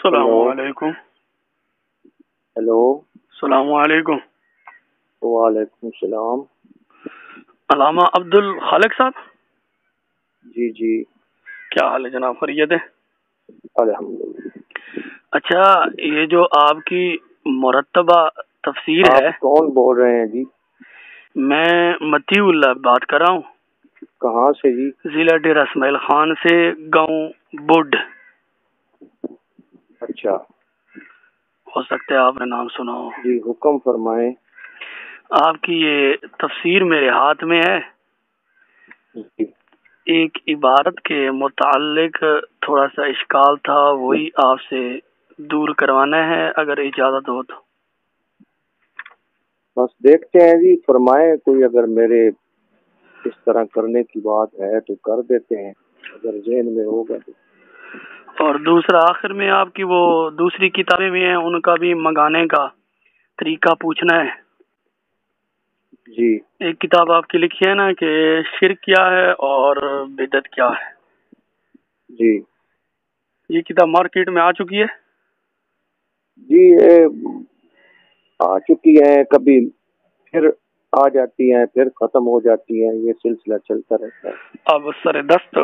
السلام علیکم. ہیلو. السلام علیکم. وعلیکم السلام. علامہ عبد الخالق صاحب. جی جی. کیا حال ہے جناب؟ خیریت ہے؟ الحمدللہ. اچھا، یہ جو آپ کی مرتبہ تفسیر ہے، آپ کون بول رہے ہیں جی؟ میں متی اللہ بات کر رہا ہوں. کہاں سے جی؟ ضلع ڈیرہ اسماعیل خان سے، گاؤں بڈ. اچھا. ہو سکتا ہے آپ نے نام سنا ہو. جی حکم فرمائیں. آپ کی یہ تفسیر میرے ہاتھ میں ہے. جی. ایک عبارت کے متعلق تھوڑا سا اشکال تھا، وہی آپ سے دور کروانا ہے اگر اجازت ہو تو. بس دیکھتے ہیں جی، فرمائیں. کوئی اگر میرے اس طرح کرنے کی بات ہے تو کر دیتے ہیں، اگر ذہن میں ہوگا تو. اور دوسرا آخر میں آپ کی وہ دوسری کتابیں بھی ہیں، ان کا بھی منگانے کا طریقہ پوچھنا ہے. جی. ایک کتاب آپ کی لکھی ہے نا کہ شرک کیا ہے اور بدعت کیا ہے. جی. یہ کتاب مارکیٹ میں آ چکی ہے؟ جی آ چکی ہیں، کبھی پھر آ جاتی ہیں، پھر ختم ہو جاتی ہیں، یہ سلسلہ چلتا رہتا ہے. اب سر دست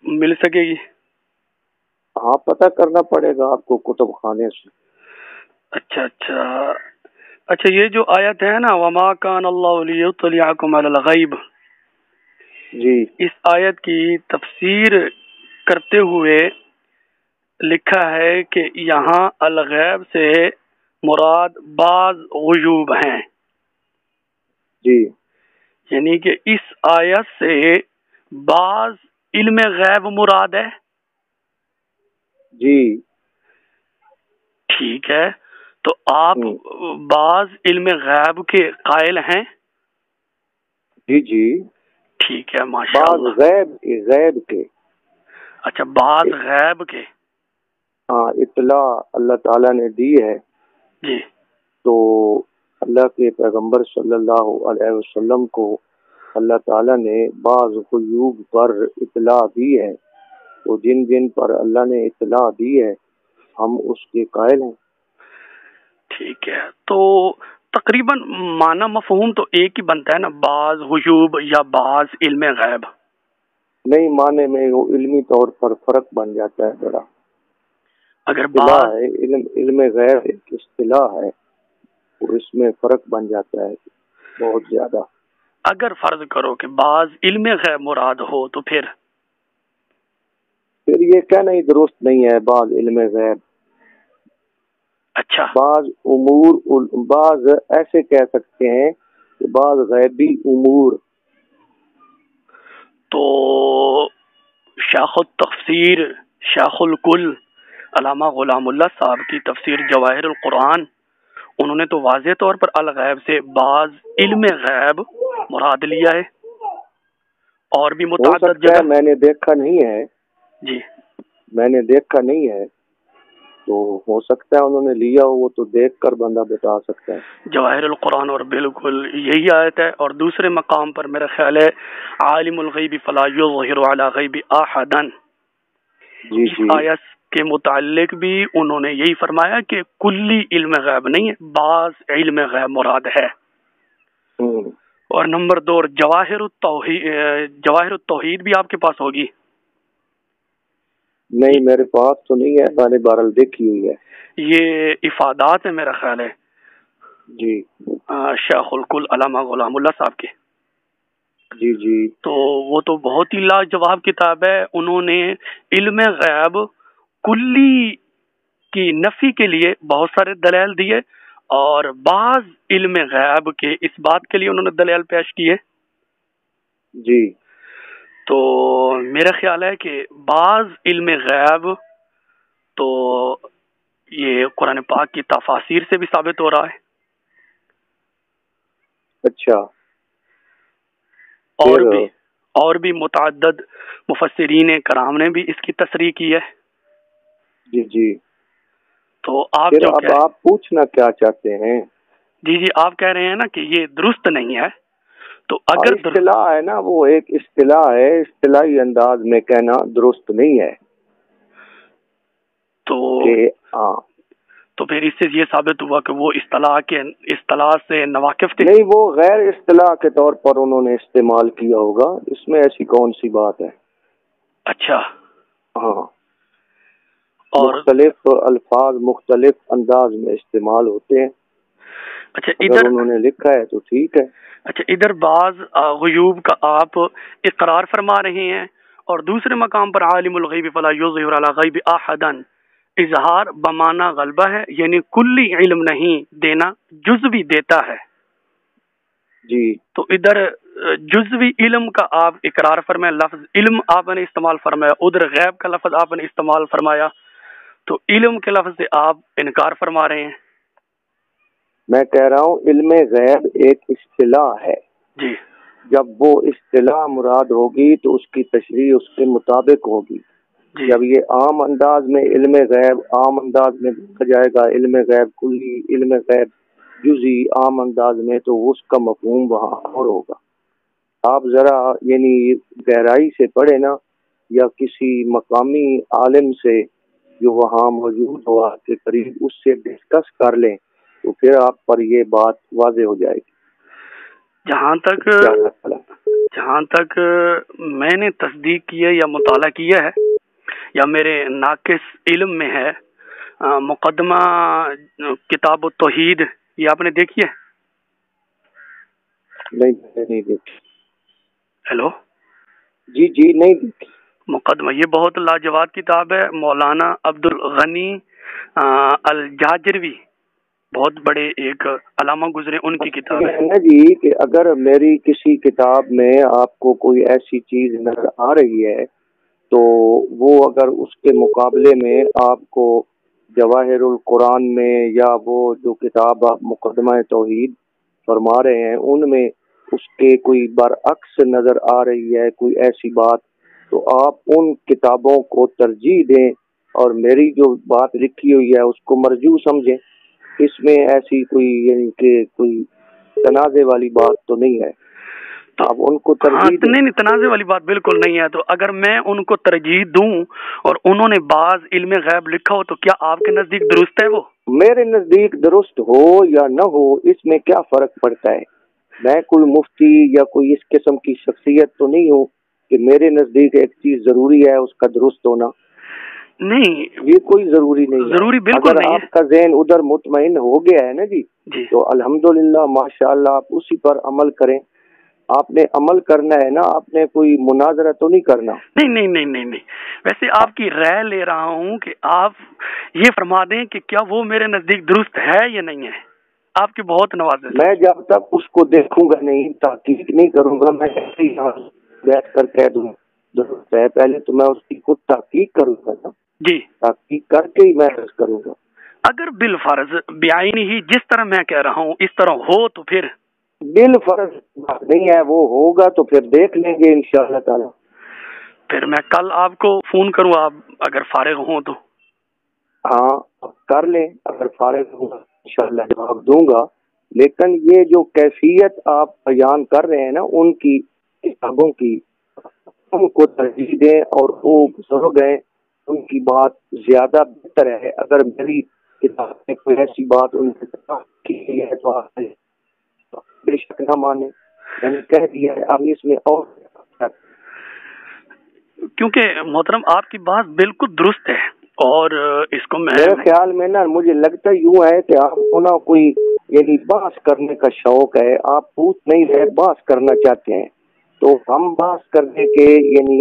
مل سکے گی؟ ہاں، پتہ کرنا پڑے گا آپ کو کتب خانے سے. اچھا اچھا اچھا. یہ جو آیت ہے نا وما کان اللہ لیطلعکم علی الغیب، جی. اس آیت کی تفسیر کرتے ہوئے لکھا ہے کہ یہاں الغیب سے مراد بعض غیوب ہیں، جی. یعنی کہ اس آیت سے بعض علم غیب مراد ہے. جی. ٹھیک ہے، تو آپ بعض علم غیب کے قائل ہیں؟ جی. جی. ٹھیک ہے، ماشاء بعض اللہ. غیب کے. اچھا، بعض غیب کے. ہاں، اطلاع اللہ تعالیٰ نے دی ہے. جی. تو اللہ کے پیغمبر صلی اللہ علیہ وسلم کو اللہ تعالیٰ نے بعض غیوب پر اطلاع دی ہے، تو جن جن پر اللہ نے اطلاع دی ہے ہم اس کے قائل ہیں. ٹھیک ہے، تو تقریباً معنی مفہوم تو ایک ہی بنتا ہے نا، بعض غیوب یا بعض علم غیب. نہیں، معنی میں وہ علمی طور پر فرق بن جاتا ہے بڑا. اگر اصطلاح بعض ہے، علم غیب ایک اصطلاح ہے، تو اس میں فرق بن جاتا ہے بہت زیادہ. اگر فرض کرو کہ بعض علم غیب مراد ہو تو پھر یہ کہنا ہی درست نہیں ہے. بعض علم غیب، اچھا، بعض امور، بعض ایسے کہہ سکتے ہیں کہ بعض غیبی امور. تو شیخ التفسیر شیخ الکل علامہ غلام اللہ صاحب کی تفسیر جواہر القرآن، انہوں نے تو واضح طور پر الغیب سے بعض علم غیب مراد لیا ہے، اور بھی ہو متعدد سکتا جگہ. ہے، میں نے دیکھا نہیں ہے. جی. میں نے دیکھا نہیں ہے، تو ہو سکتا ہے انہوں نے لیا ہو، وہ تو دیکھ کر بندہ بتا سکتا ہے. جواہر القرآن اور بالکل یہی آیت ہے. اور دوسرے مقام پر میرا خیال ہے عالم الغیب فلا یظہر علی غیب احدا، جی. اس جی. آیت کے متعلق بھی انہوں نے یہی فرمایا کہ کلی علم غیب نہیں ہے، بعض علم غیب مراد ہے. اور نمبر 2، جواہر التوحید بھی آپ کے پاس ہوگی؟ نہیں، میرے پاس تو نہیں ہے، میں نے بہرحال دیکھی ہوئی ہے. یہ افادات ہے میرا خیال ہے. جی. شیخ الکل علامہ غلام اللہ صاحب کے. جی. جی. تو وہ تو بہت ہی لاجواب کتاب ہے. انہوں نے علم غیب کلی کی نفی کے لیے بہت سارے دلائل دیے، اور بعض علم غیب کے اس بات کے لیے انہوں نے دلائل پیش کیے. جی. تو میرا خیال ہے کہ بعض علم غیب تو یہ قرآن پاک کی تفاسیر سے بھی ثابت ہو رہا ہے. اچھا. اور بھی متعدد مفسرین کرام نے بھی اس کی تصریح کی ہے. جی. جی. تو آپ پھر جو اب آپ پوچھنا کیا چاہتے ہیں؟ جی آپ کہہ رہے ہیں نا کہ یہ درست نہیں ہے، تو اگر اصطلاح ہے نا، وہ ایک اصطلاح ہے، اصطلاحی انداز میں کہنا درست نہیں ہے. تو کہ ہاں تو پھر اس سے یہ ثابت ہوا کہ وہ اصطلاح سے ناواقف تھے؟ نہیں، وہ غیر اصطلاح کے طور پر انہوں نے استعمال کیا ہوگا، اس میں ایسی کون سی بات ہے؟ اچھا، ہاں، اور مختلف الفاظ مختلف انداز میں استعمال ہوتے ہیں۔ اچھا اگر انہوں نے لکھا ہے تو ٹھیک ہے۔ اچھا، ادھر بعض غیوب کا آپ اقرار فرما رہے ہیں، اور دوسرے مقام پر عالم الغیب فلا یظہر علی غیب احدا، اظہار بمعنی غلبہ ہے، یعنی کلی علم نہیں دینا، جزوی دیتا ہے۔ جی، تو ادھر جزوی علم کا آپ اقرار فرمائے، لفظ علم آپ نے استعمال فرمایا، ادھر غیب کا لفظ آپ نے استعمال فرمایا، تو علم کے لفظ سے آپ انکار فرما رہے ہیں۔ میں کہہ رہا ہوں علم غیب ایک اصطلاح ہے، جی جب وہ اصطلاح مراد ہوگی تو اس کی تشریح اس کے مطابق ہوگی۔ جی جب یہ عام انداز میں علم غیب عام انداز میں دیکھا جائے گا، علم غیب کلی، علم غیب جزئی عام انداز میں، تو اس کا مفہوم وہاں اور ہوگا۔ آپ ذرا یعنی گہرائی سے پڑھیں نا، یا کسی مقامی عالم سے جو وہاں موجود ہو آپ کے قریب، اس سے ڈسکس کر لیں تو پھر آپ پر یہ بات واضح ہو جائے گی۔ جہاں تک میں نے تصدیق کی ہے یا مطالعہ کیا ہے یا میرے ناقص علم میں ہے، مقدمہ کتاب التوحید، یہ آپ نے دیکھی ہے؟ نہیں دیکھی۔ ہیلو، جی نہیں دیکھی۔ مقدمہ یہ بہت لاجواب کتاب ہے، مولانا عبد الغنی الجاجروی، بہت بڑے ایک علامہ گزرے، ان کی کتاب ہے نا جی، کہ اگر میری کسی کتاب میں آپ کو کوئی ایسی چیز نظر آ رہی ہے تو وہ اگر اس کے مقابلے میں آپ کو جواہر القرآن میں یا وہ جو کتاب آپ مقدمہ توحید فرما رہے ہیں ان میں اس کے کوئی برعکس نظر آ رہی ہے کوئی ایسی بات، تو آپ ان کتابوں کو ترجیح دیں اور میری جو بات لکھی ہوئی ہے اس کو مرجو سمجھیں۔ اس میں ایسی کوئی یعنی کہ کوئی تنازع والی بات تو نہیں ہے، آپ ان کو ترجیح دیں۔ نہیں، تنازع والی بات بالکل نہیں ہے۔ تو اگر میں ان کو ترجیح دوں اور انہوں نے بعض علم غیب لکھا ہو تو کیا آپ کے نزدیک درست ہے؟ وہ میرے نزدیک درست ہو یا نہ ہو اس میں کیا فرق پڑتا ہے؟ میں کوئی مفتی یا کوئی اس قسم کی شخصیت تو نہیں ہوں کہ میرے نزدیک ایک چیز ضروری ہے اس کا درست ہونا۔ نہیں، یہ کوئی ضروری نہیں ہے۔ ضروری بالکل اگر نہیں ہے۔ آپ کا ذہن ادھر مطمئن ہو گیا ہے نا جی تو الحمدللہ ماشاءاللہ آپ اسی پر عمل کریں۔ آپ نے عمل کرنا ہے نا، آپ نے کوئی مناظرہ تو نہیں کرنا۔ نہیں، ویسے آپ کی رائے لے رہا ہوں کہ آپ یہ فرما دیں کہ کیا وہ میرے نزدیک درست ہے یا نہیں ہے۔ آپ کی بہت نوازش۔ میں جب تک اس کو دیکھوں گا نہیں، تحقیق نہیں کروں گا، میں ایسے ہی بیٹھ کر کہہ دوں درست ہے، پہلے تو میں اس کی خود تحقیق کروں گا نا۔ جی، تحقیق کر کے ہی میں عرض کروں گا۔ اگر بالفرض بعینی ہی جس طرح میں کہہ رہا ہوں اس طرح ہو تو پھر بالفرض بات نہیں ہے، وہ ہوگا تو پھر دیکھ لیں گے انشاءاللہ تعالی۔ پھر میں کل آپ کو فون کروں، آپ اگر فارغ ہوں تو؟ ہاں کر لیں، اگر فارغ ہوں انشاءاللہ جواب دوں گا، لیکن یہ جو کیفیت آپ بیان کر رہے ہیں نا ان کی کتابوں کی، ان کو ترجیح دیں اور وہ بزرگ ہیں ان کی بات زیادہ بہتر ہے۔ اگر میری کتاب میں کوئی ایسی بات ان کی ہے تو آپ بے شک نہ مانے، میں نے کہہ دیا ہے۔ اب اس میں اور کیونکہ محترم آپ کی بات بالکل درست ہے، اور اس کو میرے خیال میں نا مجھے لگتا یوں ہے کہ آپ کو نا کوئی یعنی بحث کرنے کا شوق ہے، آپ پوچھ نہیں رہے بحث کرنا چاہتے ہیں، تو ہم بحث کرنے کے یعنی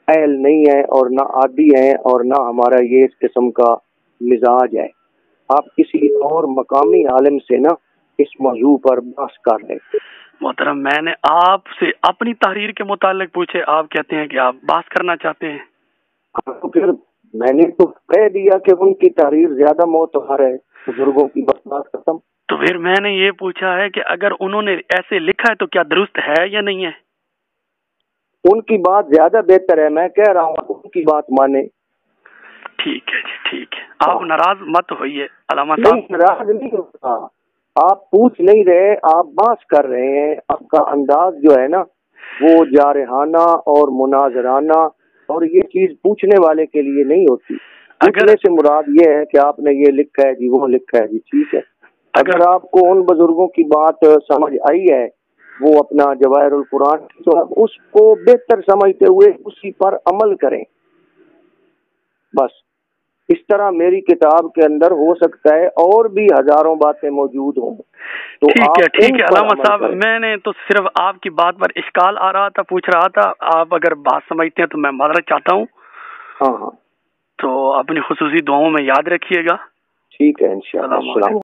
اہل نہیں ہیں اور نہ عادی ہیں اور نہ ہمارا یہ اس قسم کا مزاج ہے۔ آپ کسی اور مقامی عالم سے نا اس موضوع پر بحث کر لیں۔ محترم میں نے آپ سے اپنی تحریر کے متعلق پوچھے، آپ کہتے ہیں کہ آپ بحث کرنا چاہتے ہیں۔ تو پھر میں نے تو کہہ دیا کہ ان کی تحریر زیادہ معتبر ہے، بزرگوں کی بات ختم۔ تو پھر میں نے یہ پوچھا ہے کہ اگر انہوں نے ایسے لکھا ہے تو کیا درست ہے یا نہیں ہے؟ ان کی بات زیادہ بہتر ہے، میں کہہ رہا ہوں ان کی بات مانے۔ ٹھیک ہے جی، ٹھیک ہے، آپ ناراض مت ہوئیے علامہ نہیں، صاحب۔ ناراض نہیں ہوتا، آپ پوچھ نہیں رہے، آپ بحث کر رہے ہیں۔ آپ کا انداز جو ہے نا وہ جارحانہ اور مناظرانہ، اور یہ چیز پوچھنے والے کے لیے نہیں ہوتی۔ پوچھنے سے مراد یہ ہے کہ آپ نے یہ لکھا ہے جی، وہ لکھا ہے جی، ٹھیک ہے۔ اگر آپ کو ان بزرگوں کی بات سمجھ آئی ہے، وہ اپنا جواہر القرآن، تو اس کو بہتر سمجھتے ہوئے اسی پر عمل کریں بس۔ اس طرح میری کتاب کے اندر ہو سکتا ہے اور بھی ہزاروں باتیں موجود ہوں، تو ٹھیک ہے علامہ صاحب، کریں۔ میں نے تو صرف آپ کی بات پر اشکال آ رہا تھا، پوچھ رہا تھا، آپ اگر بات سمجھتے ہیں تو میں معذرت چاہتا ہوں۔ ہاں، تو اپنی خصوصی دعاؤں میں یاد رکھیے گا۔ ٹھیک ہے انشاءاللہ۔ السلام علیکم۔